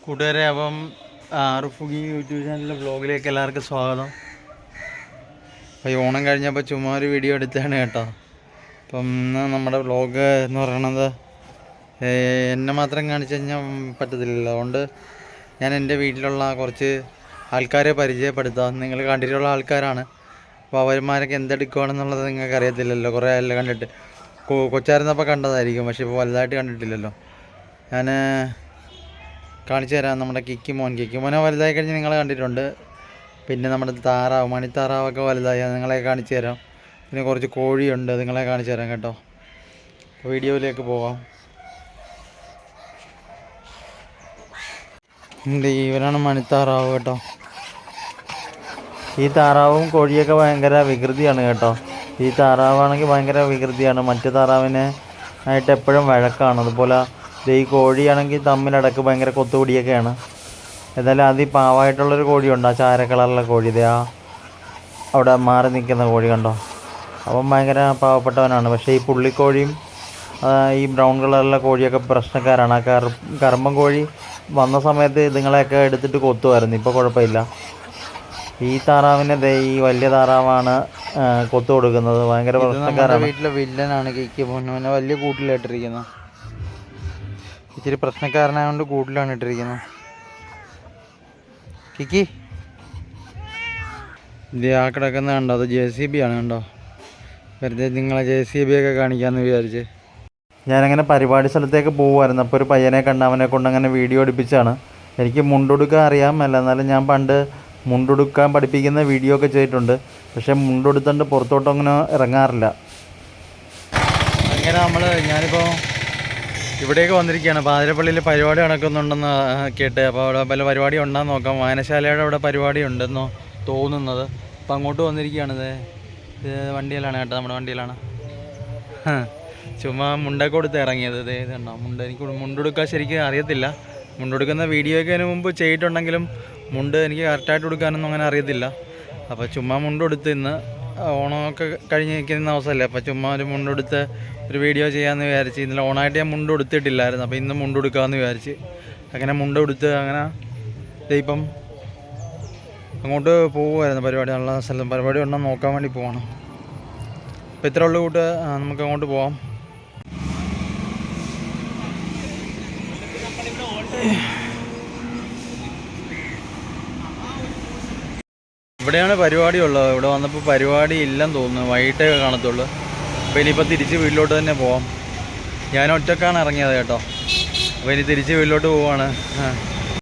കൂട്ടുകാരെ, അപ്പം റുഫുഗി യൂട്യൂബ് ചാനലിലെ വ്ളോഗിലേക്ക് എല്ലാവർക്കും സ്വാഗതം. അപ്പോൾ ഈ ഓണം കഴിഞ്ഞപ്പോൾ ചുമ്മാ ഒരു വീഡിയോ എടുത്തതാണ് കേട്ടോ. അപ്പം ഇന്ന് നമ്മുടെ വ്ളോഗ് എന്ന് പറയണത് എന്നെ മാത്രം കാണിച്ചു കഴിഞ്ഞാൽ പറ്റത്തില്ലല്ലോ. അതുകൊണ്ട് ഞാൻ എൻ്റെ വീട്ടിലുള്ള കുറച്ച് ആൾക്കാരെ പരിചയപ്പെടുത്താം. നിങ്ങൾ കണ്ടിട്ടുള്ള ആൾക്കാരാണ്. അപ്പോൾ അവന്മാരൊക്കെ എന്തെടുക്കുകയാണെന്നുള്ളത് നിങ്ങൾക്ക് അറിയത്തില്ലല്ലോ. കുറേ എല്ലാം കണ്ടിട്ട് കൊച്ചായിരുന്നപ്പോൾ കണ്ടതായിരിക്കും, പക്ഷേ ഇപ്പോൾ വലുതായിട്ട് കണ്ടിട്ടില്ലല്ലോ. ഞാൻ കാണിച്ചു തരാം. നമ്മുടെ കിക്കി മോനെ വലുതായി കഴിഞ്ഞ് നിങ്ങൾ കണ്ടിട്ടുണ്ട്. പിന്നെ നമ്മുടെ താറാവ്, മണിത്താറാവൊക്കെ വലുതായി, നിങ്ങളെ കാണിച്ചു തരാം. പിന്നെ കുറച്ച് കോഴിയുണ്ട്, നിങ്ങളെ കാണിച്ചു തരാം കേട്ടോ. വീഡിയോയിലേക്ക് പോകാം. ഇവരാണ് മണിത്താറാവ് കേട്ടോ. ഈ താറാവും കോഴിയൊക്കെ ഭയങ്കര വികൃതിയാണ് കേട്ടോ. ഈ താറാവാണെങ്കിൽ ഭയങ്കര വികൃതിയാണ്, മറ്റു താറാവിനെ ആയിട്ട് എപ്പോഴും വഴക്കാണ്. അതുപോലെ ഈ കോഴിയാണെങ്കിൽ തമ്മിലടക്ക് ഭയങ്കര കൊത്തുപിടിയൊക്കെയാണ്. ഏതായാലും ആദ്യം പാവമായിട്ടുള്ളൊരു കോഴിയുണ്ട്, ആ ചാര കളറിലെ കോഴി. ഇതേ അവിടെ മാറി നിൽക്കുന്ന കോഴി കണ്ടോ. അപ്പം ഭയങ്കര പാവപ്പെട്ടവനാണ്. പക്ഷേ ഈ പുള്ളിക്കോഴിയും ഈ ബ്രൗൺ കളറിലെ കോഴിയൊക്കെ പ്രശ്നക്കാരാണ്. ആ കറുമ്പൻ കോഴി വന്ന സമയത്ത് ഇതുങ്ങളെയൊക്കെ എടുത്തിട്ട് കൊത്തുമായിരുന്നു. ഇപ്പോൾ കുഴപ്പമില്ല. ഈ താറാവിനെ ഈ വലിയ താറാവാണ് കൊത്തു കൊടുക്കുന്നത്. ഭയങ്കര പ്രശ്നക്കാരാണ്. വീട്ടിലെ വില്ലനാണ് കിക്കി മോനെ വലിയ കൂട്ടിലിട്ടിരിക്കുന്നത്. ഇച്ചിരി പ്രശ്നക്കാരനായതുകൊണ്ട് കൂട്ടിലാണ് ഇട്ടിരിക്കുന്നത്. കിക്കി ഇത് ആ കിടക്കുന്ന കണ്ടോ, അത് JCB ആണ് കണ്ടോ. വെറുതെ നിങ്ങളെ JCB ഒക്കെ കാണിക്കാമെന്ന് വിചാരിച്ച് ഞാനങ്ങനെ പരിപാടി സ്ഥലത്തേക്ക് പോകുമായിരുന്നു. അപ്പോൾ ഒരു പയ്യനെ കണ്ട് അവനെ കൊണ്ട് അങ്ങനെ വീഡിയോ എടുപ്പിച്ചാണ്. എനിക്ക് മുണ്ടുടുക്കാൻ അറിയാമല്ല, എന്നാലും ഞാൻ പണ്ട് മുണ്ടുടുക്കാൻ പഠിപ്പിക്കുന്ന വീഡിയോ ഒക്കെ ചെയ്തിട്ടുണ്ട്. പക്ഷേ മുണ്ടെടുത്തുകൊണ്ട് പുറത്തോട്ടങ്ങനെ ഇറങ്ങാറില്ല. അങ്ങനെ ഞാനിപ്പോൾ ഇവിടേക്ക് വന്നിരിക്കുകയാണ്. പാതിരപ്പള്ളിയിൽ പരിപാടി നടക്കുന്നുണ്ടെന്ന് കേട്ട്. അപ്പോൾ അവിടെ പല പരിപാടി ഉണ്ടാകുന്ന നോക്കാം. വായനശാലയുടെ അവിടെ പരിപാടി ഉണ്ടെന്നോ തോന്നുന്നത്. അപ്പം അങ്ങോട്ട് വന്നിരിക്കുകയാണ്. ഇത് വണ്ടിയിലാണ് കേട്ടോ, നമ്മുടെ വണ്ടിയിലാണ്. ചുമ്മാ മുണ്ടൊക്കെ കൊടുത്ത് ഇറങ്ങിയത്. ഇതുണ്ടോ എനിക്ക് മുണ്ടെടുക്കാൻ ശരിക്കും അറിയത്തില്ല. മുണ്ടെടുക്കുന്ന വീഡിയോയ്ക്ക് അതിന് മുമ്പ് ചെയ്തിട്ടുണ്ടെങ്കിലും എനിക്ക് കറക്റ്റായിട്ട് കൊടുക്കാനൊന്നും അങ്ങനെ അറിയത്തില്ല. അപ്പോൾ ചുമ്മാ മുണ്ടെടുത്ത് ഇന്ന് ഓണമൊക്കെ കഴിഞ്ഞ് നിൽക്കുന്ന അവസരമല്ലേ, അപ്പോൾ ചുമ്മാ ഒരു മുണ്ടെടുത്ത് ഒരു വീഡിയോ ചെയ്യാമെന്ന് വിചാരിച്ച്. ഇന്നലെ ഓണമായിട്ട് ഞാൻ മുണ്ടെടുത്തിട്ടില്ലായിരുന്നു. അപ്പോൾ ഇന്ന് മുണ്ടെടുക്കാമെന്ന് വിചാരിച്ച് അങ്ങനെ മുണ്ടെടുത്ത് അങ്ങനെ ഇപ്പം അങ്ങോട്ട് പോകുമായിരുന്നു. പരിപാടി ഉള്ള സ്ഥലം പരിപാടി ഉണ്ടെന്ന് നോക്കാൻ വേണ്ടി പോവാണ്. അപ്പോൾ ഇത്ര ഉള്ള കൂട്ട് നമുക്ക് അങ്ങോട്ട് പോവാം. ഇവിടെയാണ് പരിപാടി ഉള്ളത്. ഇവിടെ വന്നപ്പോൾ പരിപാടി ഇല്ലെന്ന് തോന്നുന്നു, വൈകിട്ടേ കാണത്തുള്ളൂ. അപ്പോൾ ഇനിയിപ്പോൾ തിരിച്ച് വീട്ടിലോട്ട് തന്നെ പോവാം. ഞാൻ ഒറ്റക്കാണ് ഇറങ്ങിയത് കേട്ടോ. അപ്പോൾ ഇനി തിരിച്ച് വീട്ടിലോട്ട് പോവാണ്.